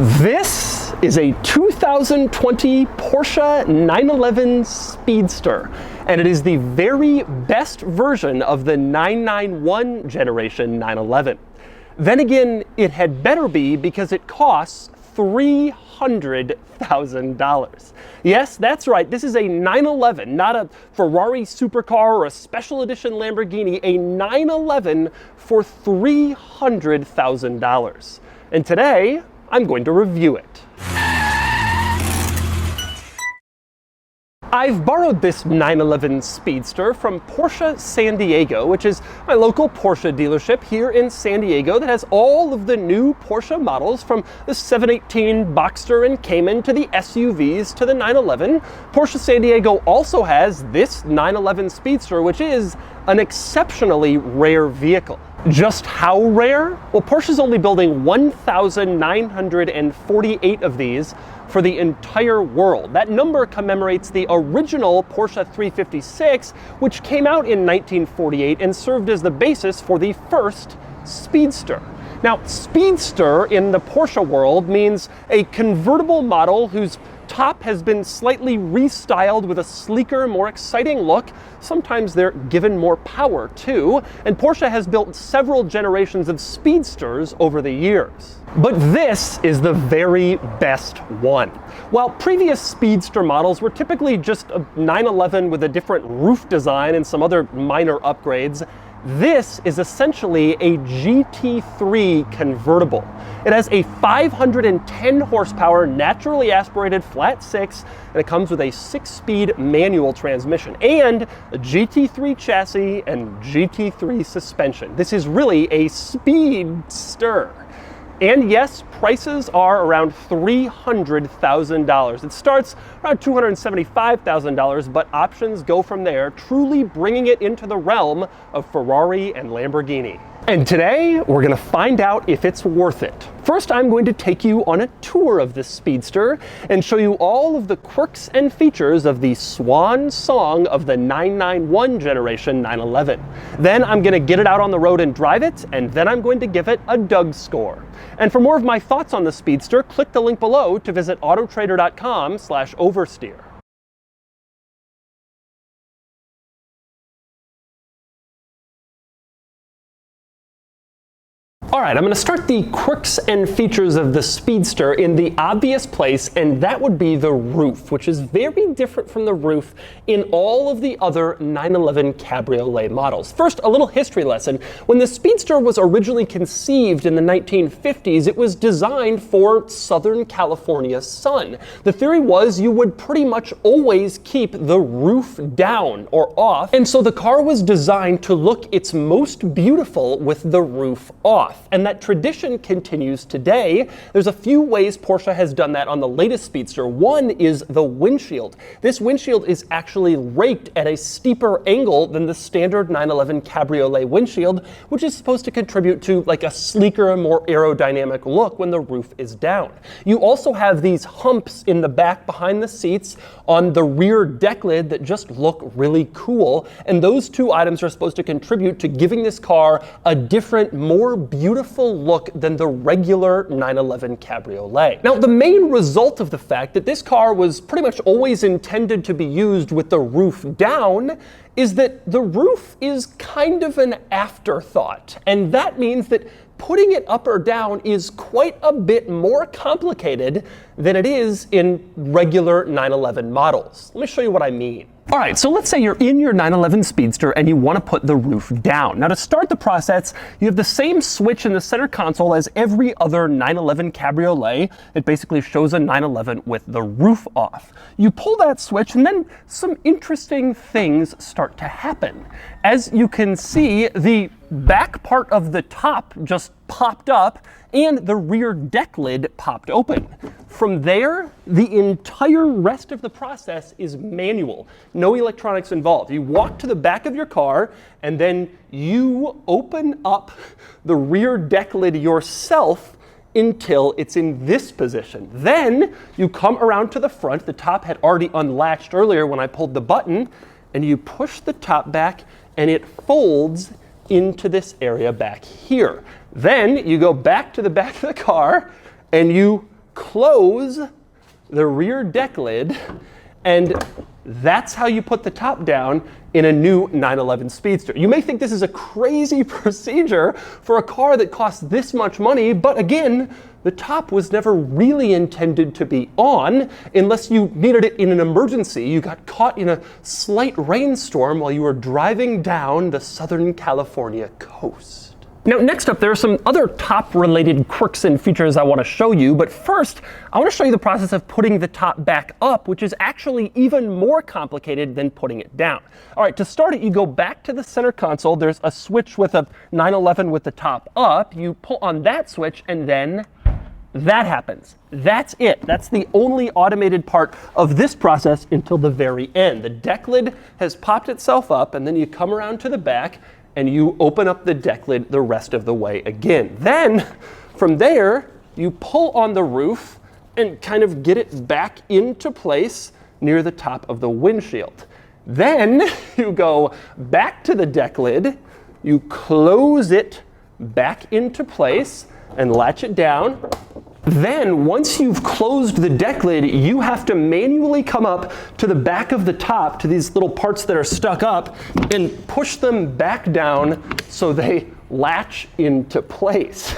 This is a 2020 Porsche 911 Speedster, and it is the very best version of the 991 generation 911. Then again, it had better be because it costs $300,000. Yes, that's right, this is a 911, not a Ferrari supercar or a special edition Lamborghini, a 911 for $300,000. And today, I'm going to review it. I've borrowed this 911 Speedster from Porsche San Diego, which is my local Porsche dealership here in San Diego that has all of the new Porsche models from the 718 Boxster and Cayman to the SUVs to the 911. Porsche San Diego also has this 911 Speedster, which is an exceptionally rare vehicle. Just how rare? Well, Porsche's only building 1,948 of these for the entire world. That number commemorates the original Porsche 356, which came out in 1948 and served as the basis for the first Speedster. Now, Speedster in the Porsche world means a convertible model whose top has been slightly restyled with a sleeker, more exciting look. Sometimes they're given more power too, and Porsche has built several generations of Speedsters over the years. But this is the very best one. While previous Speedster models were typically just a 911 with a different roof design and some other minor upgrades, this is essentially a GT3 convertible. It has a 510 horsepower naturally aspirated flat six, and it comes with a 6-speed manual transmission and a GT3 chassis and GT3 suspension. This is really a speedster. And yes, prices are around $300,000. It starts around $275,000, but options go from there, truly bringing it into the realm of Ferrari and Lamborghini. And today, we're gonna find out if it's worth it. First, I'm going to take you on a tour of this Speedster and show you all of the quirks and features of the swan song of the 991 generation 911. Then I'm gonna get it out on the road and drive it, and then I'm going to give it a Doug score. And for more of my thoughts on the Speedster, click the link below to visit autotrader.com/oversteer. All right, I'm going to start the quirks and features of the Speedster in the obvious place, and that would be the roof, which is very different from the roof in all of the other 911 cabriolet models. First, a little history lesson. When the Speedster was originally conceived in the 1950s, it was designed for Southern California's sun. The theory was you would pretty much always keep the roof down or off, and so the car was designed to look its most beautiful with the roof off. And that tradition continues today. There's a few ways Porsche has done that on the latest Speedster. One is the windshield. This windshield is actually raked at a steeper angle than the standard 911 cabriolet windshield, which is supposed to contribute to like a sleeker, more aerodynamic look when the roof is down. You also have these humps in the back behind the seats on the rear deck lid that just look really cool. And those two items are supposed to contribute to giving this car a different, more beautiful look than the regular 911 cabriolet. Now, the main result of the fact that this car was pretty much always intended to be used with the roof down is that the roof is kind of an afterthought. And that means that putting it up or down is quite a bit more complicated than it is in regular 911 models. Let me show you what I mean. All right, so let's say you're in your 911 Speedster and you want to put the roof down. Now, to start the process, you have the same switch in the center console as every other 911 cabriolet. It basically shows a 911 with the roof off. You pull that switch and then some interesting things start to happen. As you can see, the back part of the top just popped up and the rear deck lid popped open. From there, the entire rest of the process is manual. No electronics involved. You walk to the back of your car and then you open up the rear deck lid yourself until it's in this position. Then you come around to the front. The top had already unlatched earlier when I pulled the button, and you push the top back and it folds into this area back here. Then you go back to the back of the car and you close the rear deck lid, and that's how you put the top down in a new 911 Speedster. You may think this is a crazy procedure for a car that costs this much money, but again, the top was never really intended to be on unless you needed it in an emergency. You got caught in a slight rainstorm while you were driving down the Southern California coast. Now, next up, there are some other top-related quirks and features I want to show you, but first, I want to show you the process of putting the top back up, which is actually even more complicated than putting it down. All right, to start it, you go back to the center console. There's a switch with a 911 with the top up. You pull on that switch, and then that happens. That's it. That's the only automated part of this process until the very end. The deck lid has popped itself up, and then you come around to the back, and you open up the deck lid the rest of the way again. Then, from there, you pull on the roof and kind of get it back into place near the top of the windshield. Then, you go back to the deck lid, you close it back into place and latch it down. Then, once you've closed the deck lid, you have to manually come up to the back of the top, to these little parts that are stuck up, and push them back down so they latch into place.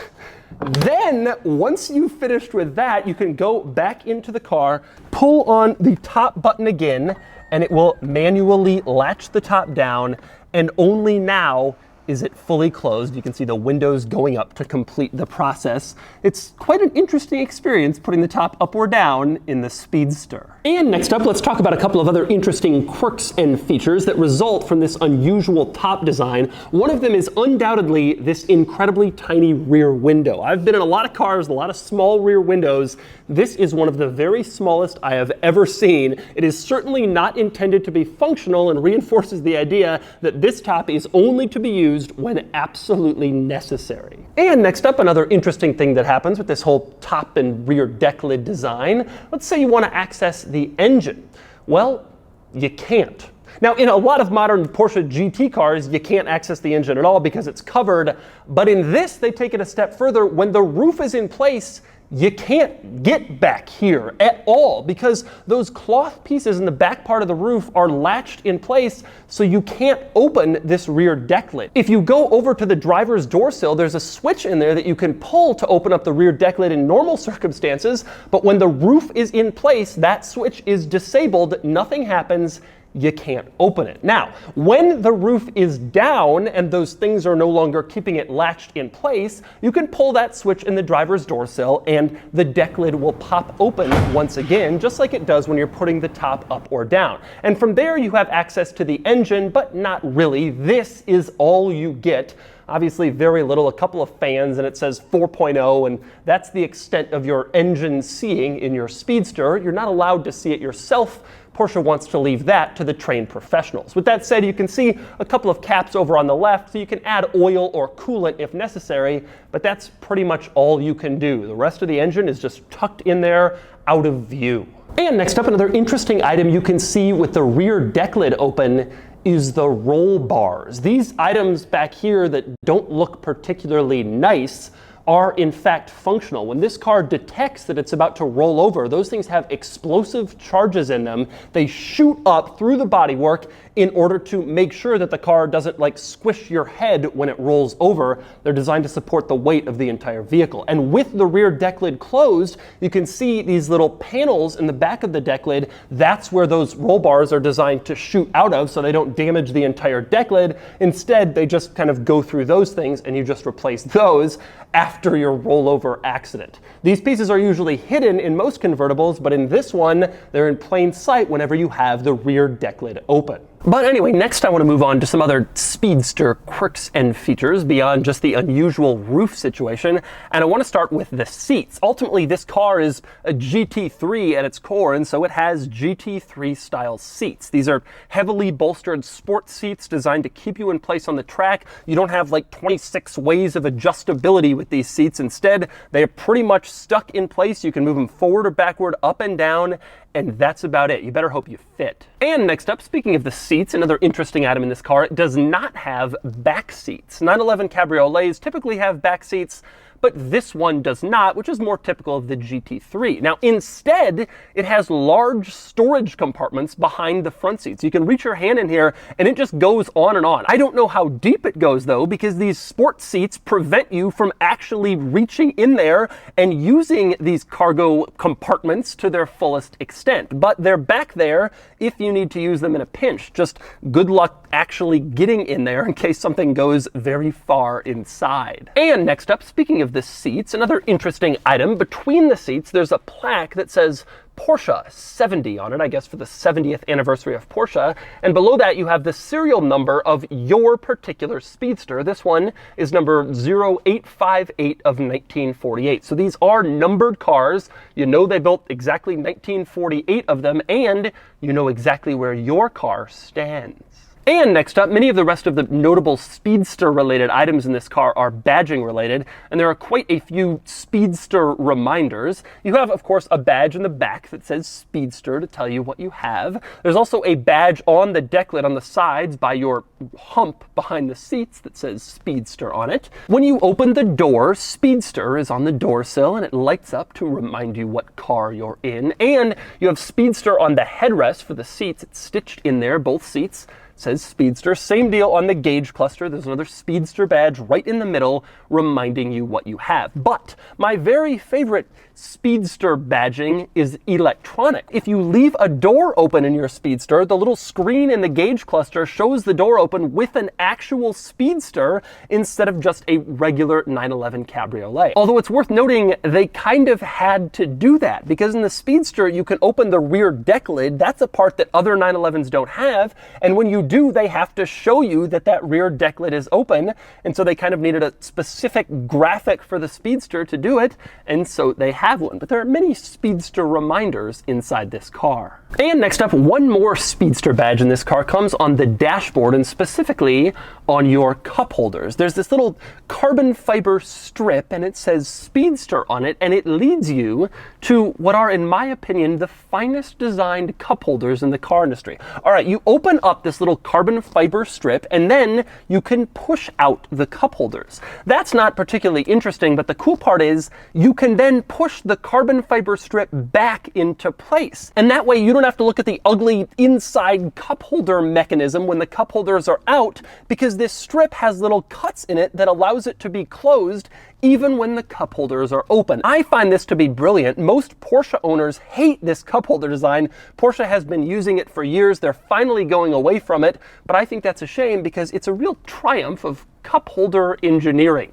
Then, once you've finished with that, you can go back into the car, pull on the top button again, and it will manually latch the top down, and only now is it fully closed. You can see the windows going up to complete the process. It's quite an interesting experience putting the top up or down in the Speedster. And next up, let's talk about a couple of other interesting quirks and features that result from this unusual top design. One of them is undoubtedly this incredibly tiny rear window. I've been in a lot of cars, a lot of small rear windows. This is one of the very smallest I have ever seen. It is certainly not intended to be functional and reinforces the idea that this top is only to be used when absolutely necessary. And next up, another interesting thing that happens with this whole top and rear deck lid design. Let's say you want to access the engine. Well, you can't. Now, in a lot of modern Porsche GT cars, you can't access the engine at all because it's covered. But in this, they take it a step further. When the roof is in place, you can't get back here at all because those cloth pieces in the back part of the roof are latched in place, so you can't open this rear deck lid. If you go over to the driver's door sill, there's a switch in there that you can pull to open up the rear deck lid in normal circumstances, but when the roof is in place, that switch is disabled, nothing happens, you can't open it. Now, when the roof is down and those things are no longer keeping it latched in place, you can pull that switch in the driver's door sill and the deck lid will pop open once again, just like it does when you're putting the top up or down. And from there, you have access to the engine, but not really. This is all you get. Obviously very little, a couple of fans, and it says 4.0, and that's the extent of your engine seeing in your Speedster. You're not allowed to see it yourself. Porsche wants to leave that to the trained professionals. With that said, you can see a couple of caps over on the left, so you can add oil or coolant if necessary, but that's pretty much all you can do. The rest of the engine is just tucked in there, out of view. And next up, another interesting item you can see with the rear deck lid open is the roll bars. These items back here that don't look particularly nice are in fact functional. When this car detects that it's about to roll over, those things have explosive charges in them. They shoot up through the bodywork in order to make sure that the car doesn't like squish your head when it rolls over. They're designed to support the weight of the entire vehicle. And with the rear deck lid closed, you can see these little panels in the back of the deck lid. That's where those roll bars are designed to shoot out of so they don't damage the entire deck lid. Instead, they just kind of go through those things and you just replace those after your rollover accident. These pieces are usually hidden in most convertibles, but in this one, they're in plain sight whenever you have the rear deck lid open. But anyway, next I want to move on to some other Speedster quirks and features beyond just the unusual roof situation, and I want to start with the seats. Ultimately, this car is a GT3 at its core, and so it has GT3 style seats. These are heavily bolstered sports seats designed to keep you in place on the track. You don't have like 26 ways of adjustability with these seats. Instead, they are pretty much stuck in place. You can move them forward or backward, up and down, and that's about it. You better hope you fit. And next up, speaking of the seats, another interesting item in this car, it does not have back seats. 911 cabriolets typically have back seats, but this one does not, which is more typical of the GT3. Now, instead, it has large storage compartments behind the front seats. You can reach your hand in here, and it just goes on and on. I don't know how deep it goes, though, because these sports seats prevent you from actually reaching in there and using these cargo compartments to their fullest extent. But they're back there if you need to use them in a pinch. Just good luck actually getting in there in case something goes very far inside. And next up, speaking of the seats, another interesting item. Between the seats, there's a plaque that says Porsche 70 on it, I guess for the 70th anniversary of Porsche. And below that, you have the serial number of your particular Speedster. This one is number 0858 of 1948. So these are numbered cars. You know they built exactly 1948 of them, and you know exactly where your car stands. And next up, many of the rest of the notable Speedster-related items in this car are badging-related, and there are quite a few Speedster reminders. You have, of course, a badge in the back that says Speedster to tell you what you have. There's also a badge on the deck lid on the sides by your hump behind the seats that says Speedster on it. When you open the door, Speedster is on the door sill, and it lights up to remind you what car you're in. And you have Speedster on the headrest for the seats. It's stitched in there, both seats. Says Speedster. Same deal on the gauge cluster. There's another Speedster badge right in the middle reminding you what you have. But my very favorite Speedster badging is electronic. If you leave a door open in your Speedster, the little screen in the gauge cluster shows the door open with an actual Speedster instead of just a regular 911 Cabriolet. Although it's worth noting they kind of had to do that because in the Speedster you can open the rear deck lid. That's a part that other 911s don't have, and when you do, they have to show you that that rear deck lid is open, and so they kind of needed a specific graphic for the Speedster to do it, and so they have one. But there are many Speedster reminders inside this car. And next up, one more Speedster badge in this car comes on the dashboard, and specifically on your cup holders. There's this little carbon fiber strip, and it says Speedster on it, and it leads you to what are, in my opinion, the finest designed cup holders in the car industry. All right, you open up this little carbon fiber strip, and then you can push out the cup holders. That's not particularly interesting, but the cool part is you can then push the carbon fiber strip back into place. And that way you don't have to look at the ugly inside cup holder mechanism when the cup holders are out, because this strip has little cuts in it that allows it to be closed even when the cup holders are open. I find this to be brilliant. Most Porsche owners hate this cup holder design. Porsche has been using it for years. They're finally going away from it, but I think that's a shame because it's a real triumph of cup holder engineering,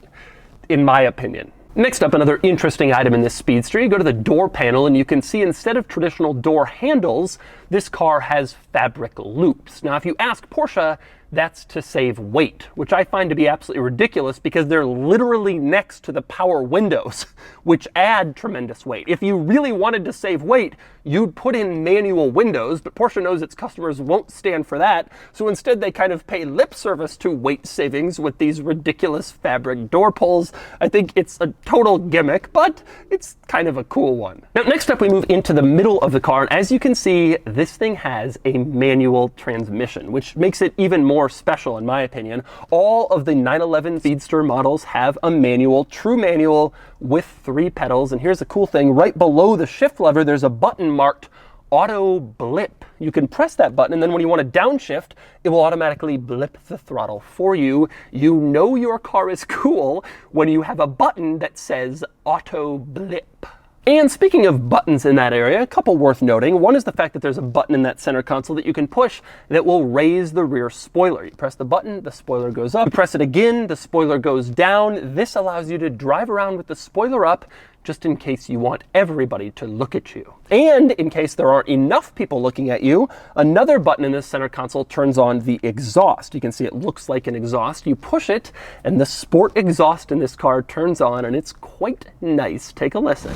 in my opinion. Next up, another interesting item in this Speedster. You go to the door panel and you can see instead of traditional door handles, this car has fabric loops. Now, if you ask Porsche, that's to save weight, which I find to be absolutely ridiculous because they're literally next to the power windows, which add tremendous weight. If you really wanted to save weight, you'd put in manual windows, but Porsche knows its customers won't stand for that, so instead they kind of pay lip service to weight savings with these ridiculous fabric door pulls. I think it's a total gimmick, but it's kind of a cool one. Now, next up we move into the middle of the car, and as you can see, this thing has a manual transmission, which makes it even more special in my opinion. All of the 911 Speedster models have a manual, true manual with 3 pedals, and here's the cool thing, right below the shift lever there's a button marked auto blip. You can press that button, and then when you want to downshift, it will automatically blip the throttle for you. You know your car is cool when you have a button that says auto blip. And speaking of buttons in that area, a couple worth noting. One is the fact that there's a button in that center console that you can push that will raise the rear spoiler. You press the button, the spoiler goes up. You press it again, the spoiler goes down. This allows you to drive around with the spoiler up just in case you want everybody to look at you. And in case there aren't enough people looking at you, another button in this center console turns on the exhaust. You can see it looks like an exhaust. You push it, and the sport exhaust in this car turns on, and it's quite nice. Take a listen.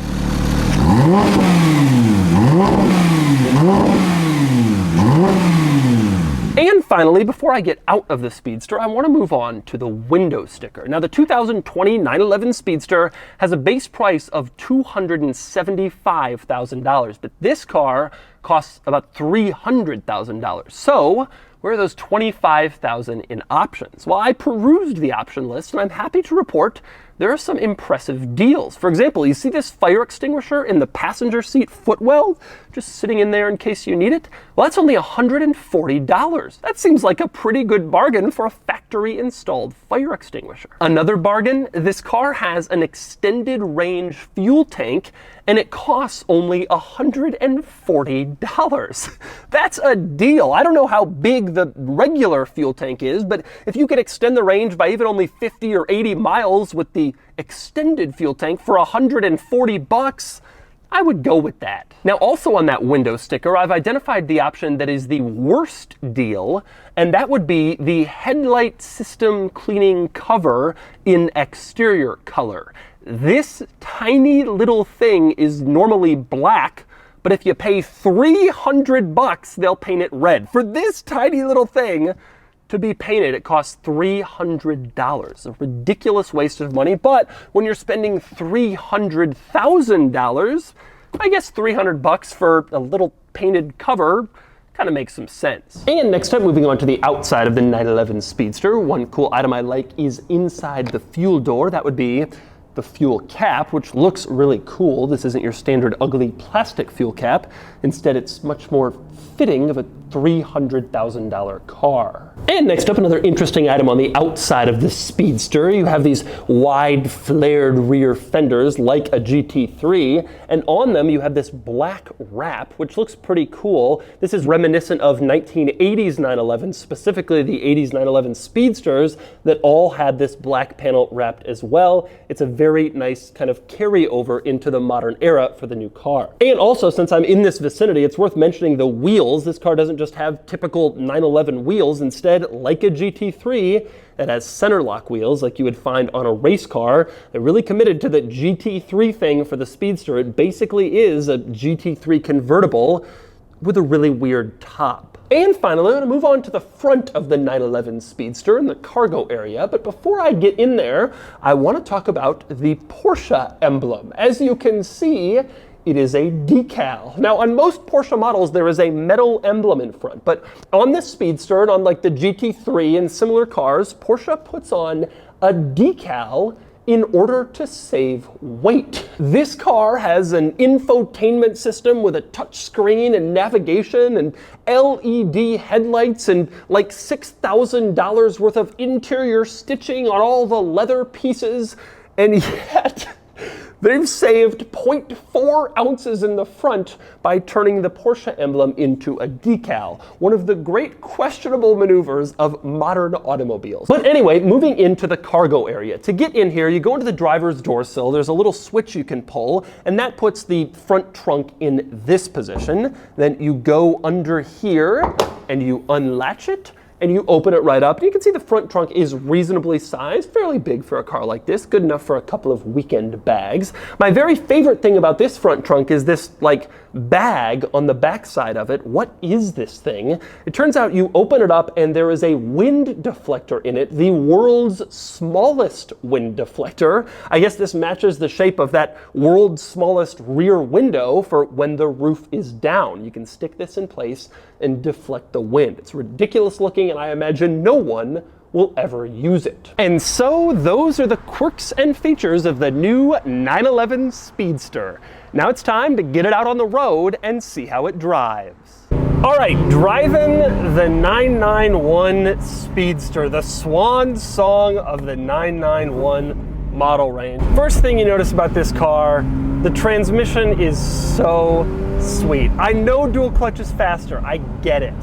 And finally, before I get out of the Speedster, I want to move on to the window sticker. Now, the 2020 911 Speedster has a base price of $275,000, but this car costs about $300,000. So, where are those $25,000 in options? Well, I perused the option list, and I'm happy to report there are some impressive deals. For example, you see this fire extinguisher in the passenger seat footwell, just sitting in there in case you need it? Well, that's only $140. That seems like a pretty good bargain for a factory installed fire extinguisher. Another bargain, this car has an extended range fuel tank and it costs only $140. That's a deal. I don't know how big the regular fuel tank is, but if you could extend the range by even only 50 or 80 miles with the extended fuel tank for $140, I would go with that. Now, also on that window sticker, I've identified the option that is the worst deal, and that would be the headlight system cleaning cover in exterior color. This tiny little thing is normally black, but if you pay $300, they'll paint it red. For this tiny little thing to be painted, it costs $300. A ridiculous waste of money, but when you're spending $300,000, I guess $300 for a little painted cover kind of makes some sense. And next up, moving on to the outside of the 911 Speedster, one cool item I like is inside the fuel door. That would be the fuel cap, which looks really cool. This isn't your standard ugly plastic fuel cap. Instead, it's much more fitting of a $300,000 car. And next up, another interesting item on the outside of the Speedster. You have these wide flared rear fenders like a GT3, and on them you have this black wrap, which looks pretty cool. This is reminiscent of 1980s 911, specifically the 80s 911 Speedsters that all had this black panel wrapped as well. It's a very nice kind of carryover into the modern era for the new car. And also, since I'm in this vicinity, it's worth mentioning the wheels. This car doesn't just have typical 911 wheels. Instead, like a GT3, it has center lock wheels like you would find on a race car. They're really committed to the GT3 thing for the Speedster. It basically is a GT3 convertible with a really weird top. And finally, I'm going to move on to the front of the 911 Speedster in the cargo area. But before I get in there, I want to talk about the Porsche emblem. As you can see, it is a decal. Now, on most Porsche models, there is a metal emblem in front, but on this Speedster and on like the GT3 and similar cars, Porsche puts on a decal in order to save weight. This car has an infotainment system with a touch screen and navigation and LED headlights and like $6,000 worth of interior stitching on all the leather pieces, and yet they've saved 0.4 ounces in the front by turning the Porsche emblem into a decal. One of the great questionable maneuvers of modern automobiles. But anyway, moving into the cargo area. To get in here, you go into the driver's door sill. There's a little switch you can pull, and that puts the front trunk in this position. Then you go under here, and you unlatch it, and you open it right up. And you can see the front trunk is reasonably sized, fairly big for a car like this, good enough for a couple of weekend bags. My very favorite thing about this front trunk is this like bag on the back side of it. What is this thing? It turns out you open it up and there is a wind deflector in it, the world's smallest wind deflector. I guess this matches the shape of that world's smallest rear window for when the roof is down. You can stick this in place and deflect the wind. It's ridiculous looking, and I imagine no one will ever use it. And so those are the quirks and features of the new 911 Speedster. Now it's time to get it out on the road and see how it drives. All right, driving the 991 Speedster, the swan song of the 991 model range. First thing you notice about this car, the transmission is so sweet. I know dual clutch is faster, I get it.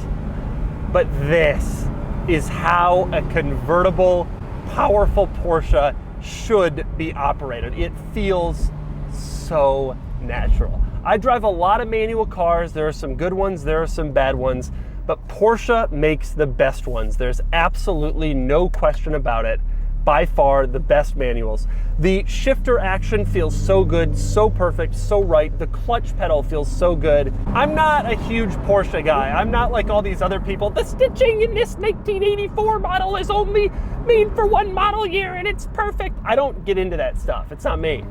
But this is how a convertible, powerful Porsche should be operated. It feels so natural. I drive a lot of manual cars. There are some good ones, there are some bad ones, but Porsche makes the best ones. There's absolutely no question about it. By far the best manuals. The shifter action feels so good, so perfect, so right. The clutch pedal feels so good. I'm not a huge Porsche guy. I'm not like all these other people. The stitching in this 1984 model is only made for one model year and it's perfect. I don't get into that stuff. It's not me.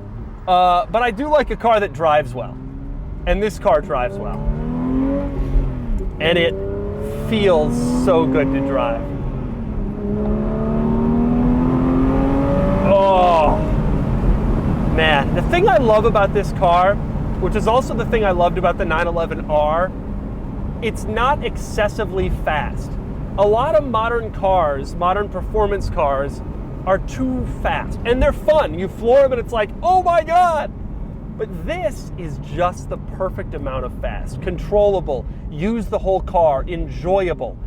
But I do like a car that drives well. And this car drives well. And it feels so good to drive. Oh, Man, the thing I love about this car, which is also the thing I loved about the 911R, it's not excessively fast. A lot of modern cars, modern performance cars, are too fast. And they're fun. You floor them and it's like, oh my God! But this is just the perfect amount of fast. Controllable, use the whole car, enjoyable.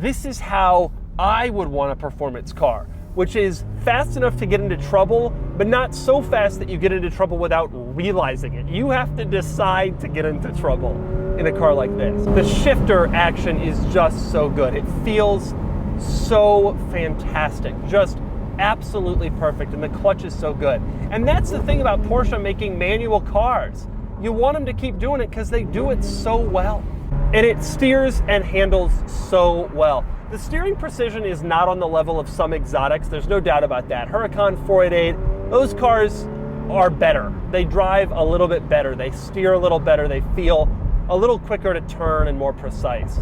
This is how I would want a performance car, which is fast enough to get into trouble, but not so fast that you get into trouble without realizing it. You have to decide to get into trouble in a car like this. The shifter action is just so good. It feels so fantastic, just absolutely perfect, and the clutch is so good. And that's the thing about Porsche making manual cars. You want them to keep doing it because they do it so well. And it steers and handles so well. The steering precision is not on the level of some exotics, there's no doubt about that. Huracan 488, those cars are better. They drive a little bit better, they steer a little better, they feel a little quicker to turn and more precise.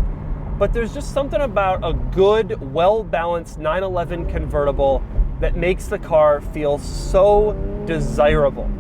But there's just something about a good, well-balanced 911 convertible that makes the car feel so desirable.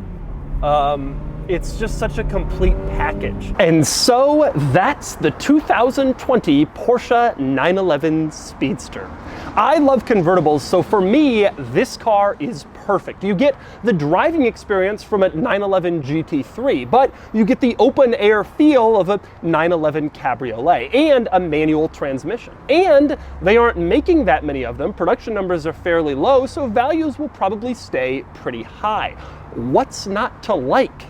It's just such a complete package. And so that's the 2020 Porsche 911 Speedster. I love convertibles, so for me, this car is perfect. You get the driving experience from a 911 GT3, but you get the open air feel of a 911 Cabriolet and a manual transmission. And they aren't making that many of them. Production numbers are fairly low, so values will probably stay pretty high. What's not to like?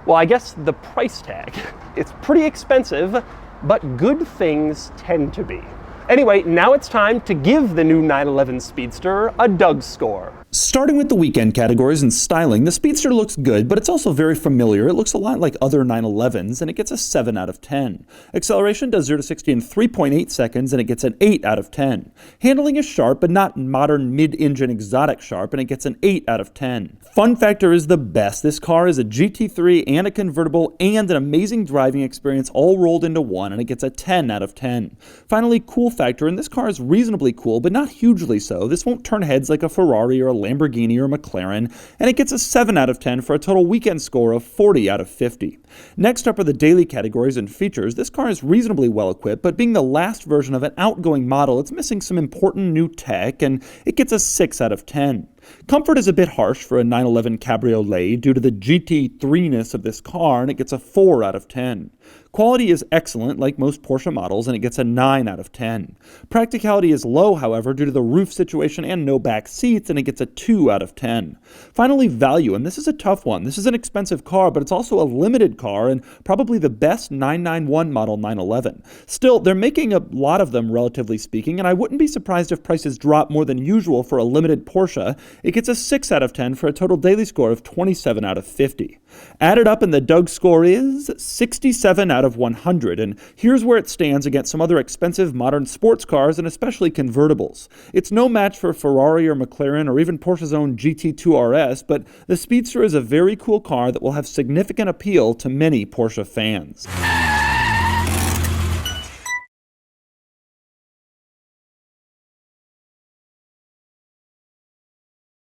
Well, I guess the price tag. It's pretty expensive, but good things tend to be. Anyway, now it's time to give the new 911 Speedster a Doug score. Starting with the weekend categories and styling, the Speedster looks good, but it's also very familiar. It looks a lot like other 911s, and it gets a 7 out of 10. Acceleration does 0 to 60 in 3.8 seconds, and it gets an 8 out of 10. Handling is sharp, but not modern mid-engine exotic sharp, and it gets an 8 out of 10. Fun factor is the best. This car is a GT3 and a convertible and an amazing driving experience all rolled into one, and it gets a 10 out of 10. Finally, cool factor, and this car is reasonably cool, but not hugely so. This won't turn heads like a Ferrari or a Lamborghini or McLaren, and it gets a 7 out of 10 for a total weekend score of 40 out of 50. Next up are the daily categories and features. This car is reasonably well equipped, but being the last version of an outgoing model, it's missing some important new tech, and it gets a 6 out of 10. Comfort is a bit harsh for a 911 Cabriolet due to the GT3-ness of this car, and it gets a 4 out of 10. Quality is excellent, like most Porsche models, and it gets a 9 out of 10. Practicality is low, however, due to the roof situation and no back seats, and it gets a 2 out of 10. Finally, value, and this is a tough one. This is an expensive car, but it's also a limited car and probably the best 991 model 911. Still, they're making a lot of them, relatively speaking, and I wouldn't be surprised if prices drop more than usual for a limited Porsche. It gets a 6 out of 10 for a total daily score of 27 out of 50. Added up, and the Doug score is 67 out of 100, and here's where it stands against some other expensive modern sports cars and especially convertibles. It's no match for Ferrari or McLaren or even Porsche's own GT2 RS, but the Speedster is a very cool car that will have significant appeal to many Porsche fans.